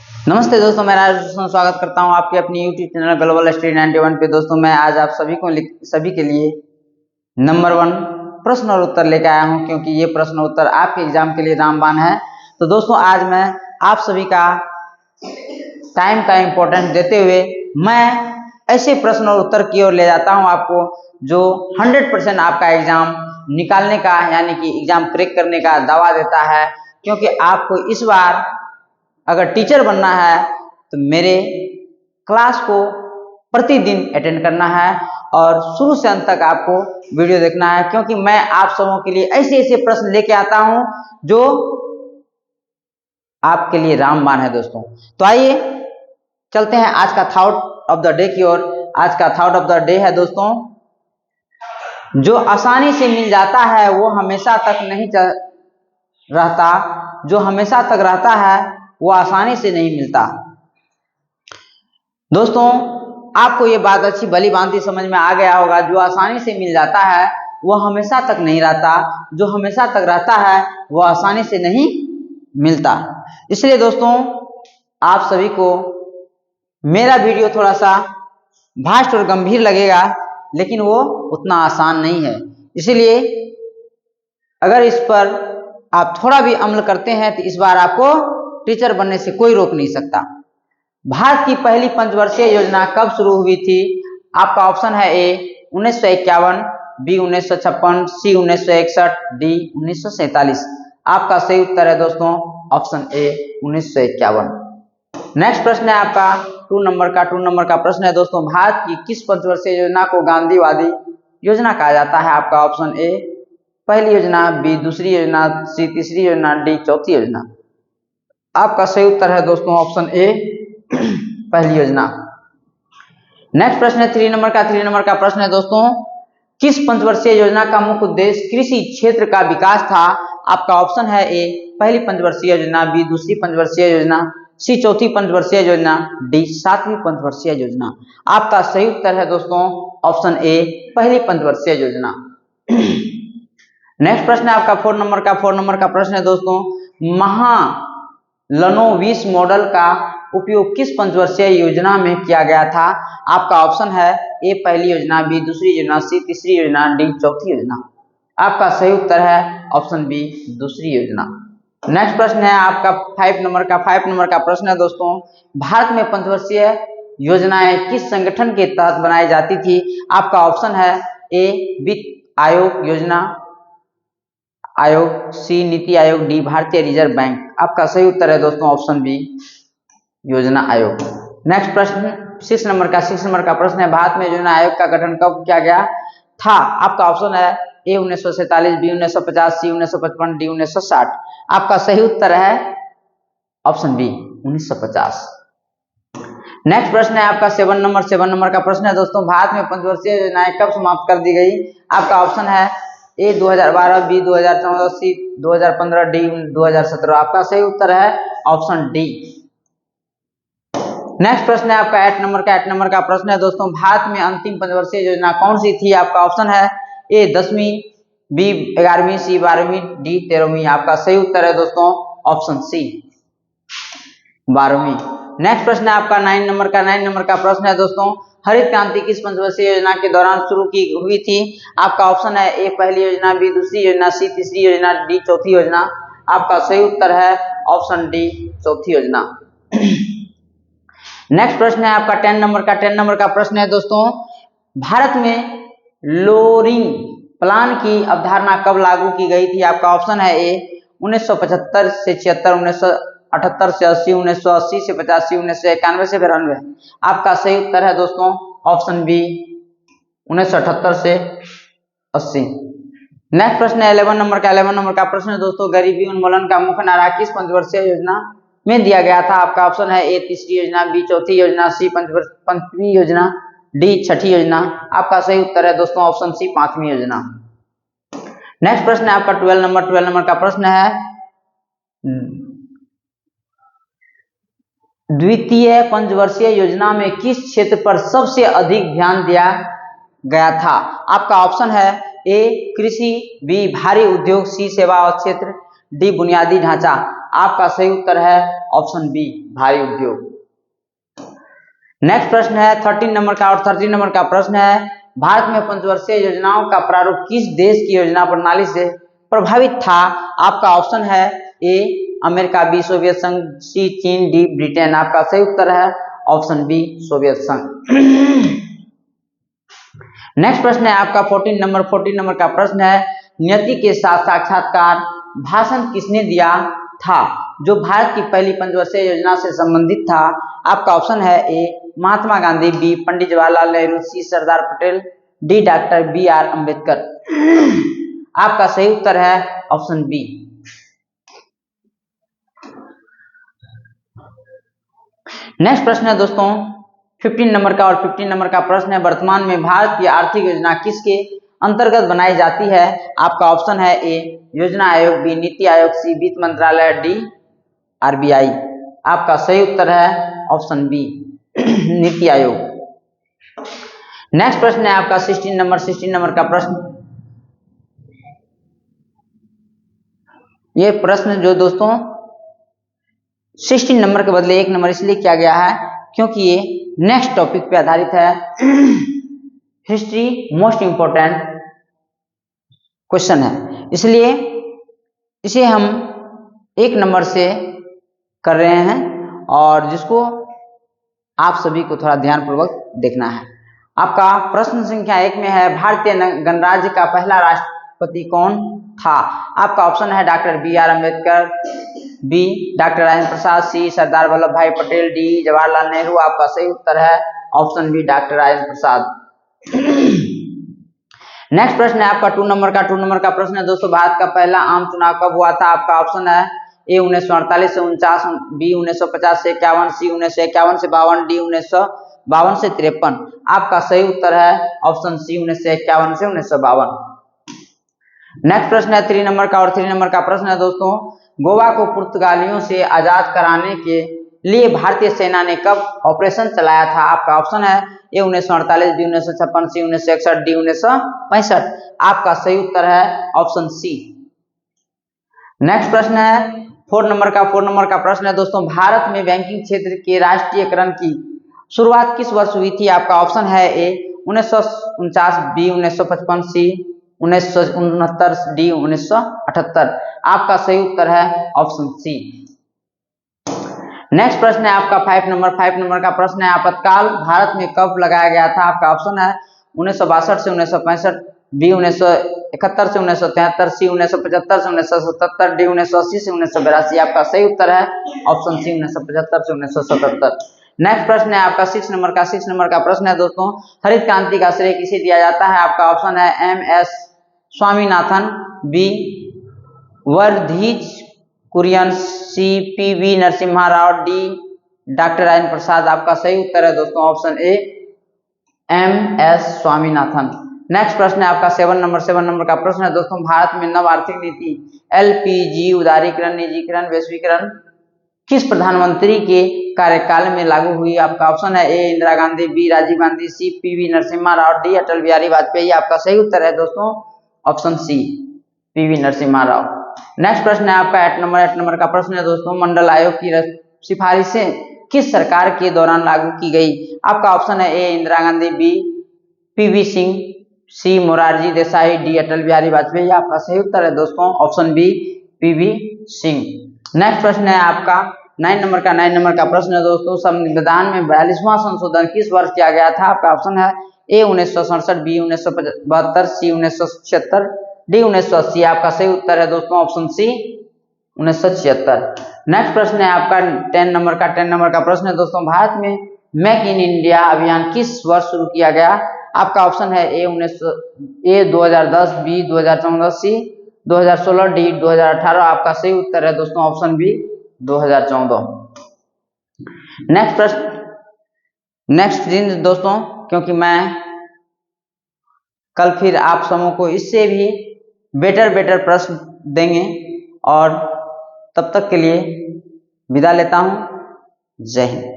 नमस्ते दोस्तों, मैं राज स्वागत करता हूं आपके अपनी यूट्यूब चैनल ग्लोबल स्टडी 91 पे। दोस्तों मैं आज आप सभी के लिए नंबर 1 प्रश्न और उत्तर लेकर आया हूं, क्योंकि ये प्रश्न उत्तर आपके एग्जाम के लिए रामबाण है। तो दोस्तों आज मैं आप सभी का टाइम का इम्पोर्टेंस देते हुए मैं ऐसे प्रश्न और उत्तर की ओर ले जाता हूं आपको, जो 100% आपका एग्जाम निकालने का यानी कि एग्जाम क्रैक करने का दावा देता है। क्योंकि आपको इस बार अगर टीचर बनना है तो मेरे क्लास को प्रतिदिन अटेंड करना है और शुरू से अंत तक आपको वीडियो देखना है, क्योंकि मैं आप सबों के लिए ऐसे ऐसे प्रश्न लेके आता हूं जो आपके लिए रामबाण है। दोस्तों तो आइए चलते हैं आज का थॉट ऑफ द डे की ओर। आज का थॉट ऑफ द डे है दोस्तों, जो आसानी से मिल जाता है वो हमेशा तक नहीं रहता, जो हमेशा तक रहता है वो आसानी से नहीं मिलता। दोस्तों आपको ये बात अच्छी भली भांति समझ में आ गया होगा, जो आसानी से मिल जाता है वो हमेशा तक नहीं रहता, जो हमेशा तक रहता है वो आसानी से नहीं मिलता। इसलिए दोस्तों आप सभी को मेरा वीडियो थोड़ा सा भास्ट और गंभीर लगेगा, लेकिन वो उतना आसान नहीं है। इसलिए अगर इस पर आप थोड़ा भी अमल करते हैं तो इस बार आपको टीचर बनने से कोई रोक नहीं सकता। भारत की पहली पंचवर्षीय योजना कब शुरू हुई थी? आपका ऑप्शन है ए 1951, बी 1956, सी 1961, डी 1947। आपका सही उत्तर है दोस्तों ऑप्शन ए 1951। नेक्स्ट प्रश्न है आपका 2 नंबर का प्रश्न है दोस्तों, भारत की किस पंचवर्षीय योजना को गांधीवादी योजना कहा जाता है? आपका ऑप्शन ए पहली योजना, बी दूसरी योजना, सी तीसरी योजना, डी चौथी योजना। आपका सही उत्तर है दोस्तों ऑप्शन ए पहली योजना। नेक्स्ट प्रश्न है 3 नंबर का प्रश्न है दोस्तों, किस पंचवर्षीय योजना का मुख्य उद्देश्य कृषि क्षेत्र का विकास था? आपका ऑप्शन है ए पहली पंचवर्षीय योजना, बी दूसरी पंचवर्षीय योजना, सी चौथी पंचवर्षीय योजना, डी 7वीं पंचवर्षीय योजना। आपका सही उत्तर है दोस्तों ऑप्शन ए पहली पंचवर्षीय योजना। नेक्स्ट प्रश्न है आपका 4 नंबर का प्रश्न है दोस्तों, महालनोबिस मॉडल का उपयोग किस पंचवर्षीय योजना में किया गया था? आपका ऑप्शन है ए पहली योजना, बी दूसरी योजना, सी तीसरी योजना, डी चौथी योजना। आपका सही उत्तर है ऑप्शन बी दूसरी योजना। नेक्स्ट प्रश्न है आपका 5 नंबर का प्रश्न है दोस्तों, भारत में पंचवर्षीय योजनाएं किस संगठन के तहत बनाई जाती थी? आपका ऑप्शन है ए वित्त आयोग योजना आयोग, सी नीति आयोग, डी भारतीय रिजर्व बैंक। आपका सही उत्तर है दोस्तों ऑप्शन बी योजना आयोग। नेक्स्ट प्रश्न 6 नंबर का प्रश्न है, भारत में योजना आयोग का गठन कब किया गया था? आपका ऑप्शन है ए 1947, बी 1950, सी 1955, डी 1960। आपका सही उत्तर है ऑप्शन बी 1950। नेक्स्ट प्रश्न है आपका 7 नंबर का प्रश्न है दोस्तों, भारत में पंचवर्षीय योजनाएं कब समाप्त कर दी गई? आपका ऑप्शन है ए 2012, बी 2014, सी 2015, डी 2017। आपका सही उत्तर है ऑप्शन डी। नेक्स्ट प्रश्न है आपका 8 नंबर का प्रश्न है दोस्तों, भारत में अंतिम पंचवर्षीय योजना कौन सी थी? आपका ऑप्शन है ए 10वीं, बी 11वीं, सी 12वीं, डी 13वीं। आपका सही उत्तर है दोस्तों ऑप्शन सी 12वीं। नेक्स्ट प्रश्न है आपका 9 नंबर का प्रश्न है दोस्तों, हरित क्रांति किस पंचवर्षीय योजना के दौरान शुरू की हुई थी? आपका ऑप्शन है ए पहली योजना, बी दूसरी योजना, सी तीसरी योजना, डी चौथी योजना। आपका सही उत्तर है ऑप्शन डी चौथी योजना। नेक्स्ट प्रश्न है आपका 10 नंबर का प्रश्न है दोस्तों, भारत में लोरिंग प्लान की अवधारणा कब लागू की गई थी? आपका ऑप्शन है ए 1975 से 76, 1978 से 80, 1980 से 85, 1991 से 92। आपका सही उत्तर है दोस्तों ऑप्शन बी 1978 से 80। नेक्स्ट प्रश्न है 11 नंबर का प्रश्न है दोस्तों, गरीबी उन्मूलन का मुख्य नारा किस पंचवर्षीय योजना में दिया गया था? आपका ऑप्शन है ए तीसरी योजना, बी चौथी योजना, सी पंचवीं योजना, डी छठी योजना। आपका सही उत्तर है दोस्तों ऑप्शन सी 5वीं योजना। नेक्स्ट प्रश्न है आपका 12 नंबर का प्रश्न है, द्वितीय पंचवर्षीय योजना में किस क्षेत्र पर सबसे अधिक ध्यान दिया गया था? आपका ऑप्शन है ए कृषि, बी भारी उद्योग, सी सेवा और क्षेत्र, डी बुनियादी ढांचा। आपका सही उत्तर है ऑप्शन बी भारी उद्योग। नेक्स्ट प्रश्न है 13 नंबर का, और 13 नंबर का प्रश्न है भारत में पंचवर्षीय योजनाओं का प्रारूप किस देश की योजना प्रणाली से प्रभावित था? आपका ऑप्शन है ए अमेरिका, बी सोवियत संघ, सी चीन, डी ब्रिटेन। आपका सही उत्तर है ऑप्शन बी सोवियत संघ। नेक्स्ट प्रश्न है आपका 14 नंबर का प्रश्न है नियति के साथ साक्षात्कार भाषण किसने दिया था जो भारत की पहली पंचवर्षीय योजना से संबंधित था? आपका ऑप्शन है A Mahatma Gandhi, B Pandit Jawaharlal Nehru, C Sardar Patel, D doctor B R Ambedkar. आपका सही उत्तर है ऑप्शन बी। नेक्स्ट प्रश्न है दोस्तों 15 नंबर का, और 15 नंबर का प्रश्न है वर्तमान में भारत की आर्थिक योजना किसके अंतर्गत बनाई जाती है? आपका ऑप्शन है ए योजना आयोग, बी नीति आयोग, सी वित्त मंत्रालय, डी आरबीआई। आपका सही उत्तर है option B NITI Aayog. Next प्रश्न है आपका 16 नंबर का प्रश्न। ये प्रश्न जो दोस्तों 16 नंबर के बदले 1 नंबर इसलिए किया गया है क्योंकि ये नेक्स्ट टॉपिक पे आधारित है। हिस्ट्री मोस्ट इंपोर्टेंट क्वेश्चन है, इसलिए इसे हम 1 नंबर से कर रहे हैं और जिसको आप सभी को थोड़ा ध्यानपूर्वक देखना है। आपका प्रश्न संख्या 1 में है भारतीय गणराज्य का पहला राष्ट्रपति कौन था? आपका ऑप्शन है doctor B R Ambedkar, B doctor Rajendra Prasad, C Sardar Vallabh Bhai Patel, D Jawaharlal Nehru. आपका सही उत्तर है option B doctor Rajendra Prasad. Next प्रश्न है आपका 2 नंबर का प्रश्न है दोस्तों भारत का पहला आम चुनाव कब हुआ था? आपका ऑप्शन है ए 1948 से 49, बी 1950 से 51, सी 1951 से 52, डी 1952 से 53। आपका सही उत्तर है ऑप्शन सी 1951 से 1952। नेक्स्ट प्रश्न है 3 नंबर का, और 3 नंबर का प्रश्न है दोस्तों गोवा को पुर्तगालियों से आजाद कराने के लिए भारतीय सेना ने कब ऑपरेशन चलाया था? आपका ऑप्शन है ए 1948, बी 1956, सी 1961, डी 1965। आपका सही उत्तर है ऑप्शन सी। नेक्स्ट प्रश्न है 4 नंबर का प्रश्न है दोस्तों भारत में बैंकिंग क्षेत्र के राष्ट्रीयकरण की शुरुआत किस वर्ष हुई थी? आपका ऑप्शन है ए 1949, बी 1955, सी 1969, डी 1978। आपका सही उत्तर है ऑप्शन सी। नेक्स्ट प्रश्न है आपका 5 नंबर का प्रश्न है आपातकाल भारत में कब लगाया गया था? आपका ऑप्शन है 1962 से 1965, बी 1971 से 1973, सी 1975 से 1977, डी 1980 से 1982। आपका सही उत्तर है ऑप्शन सी 1975 से 1977। नेक्स्ट प्रश्न है आपका 6 नंबर का प्रश्न है दोस्तों हरित क्रांति का श्रेय किसे दिया जाता है? आपका ऑप्शन है M S Swaminathan, B Verghese Kurien, C P V Narasimha Rao, D doctor Rajendra Prasad. आपका सही उत्तर है दोस्तों option A M S Swaminathan. Next प्रश्न है आपका 7 नंबर का प्रश्न है दोस्तों भारत में नव आर्थिक नीति एलपीजी उदारीकरण निजीकरण वैश्वीकरण किस प्रधानमंत्री के कार्यकाल में लागू हुई? आपका ऑप्शन है A Indira Gandhi, B Rajiv Gandhi, C P V Narasimha Rao, D Atal Bihari Vajpayee. आपका सही उत्तर है दोस्तों option C P V Narasimha Rao. Next प्रश्न है आपका 8 नंबर का प्रश्न है दोस्तों मंडल आयोग की सिफारिशें किस सरकार के दौरान लागू की गई? आपका ऑप्शन है A Indira Gandhi, B PV Singh, C Morarji Desai, D Atal Bihari Vajpayee. आपका सही उत्तर है दोस्तों option B PV Singh. Next प्रश्न है आपका 9 नंबर का प्रश्न है दोस्तों संविधान में 42वां संशोधन किस वर्ष किया गया था? आपका ऑप्शन है ए 1967, बी 1972, सी 1976, डी 1980। आपका सही उत्तर है दोस्तों ऑप्शन सी 1976। नेक्स्ट प्रश्न है आपका 10 नंबर का प्रश्न है दोस्तों भारत में मेक इन इंडिया अभियान किस वर्ष शुरू किया गया? आपका ऑप्शन है ए 2010, बी 2014, सी 2016, डी 2018। आपका सही उत्तर है दोस्तों ऑप्शन बी 2014। नेक्स्ट दिन दोस्तों क्योंकि मैं कल फिर आप समूह को इससे भी बेटर प्रश्न देंगे और तब तक के लिए विदा लेता हूं। जय हिंद।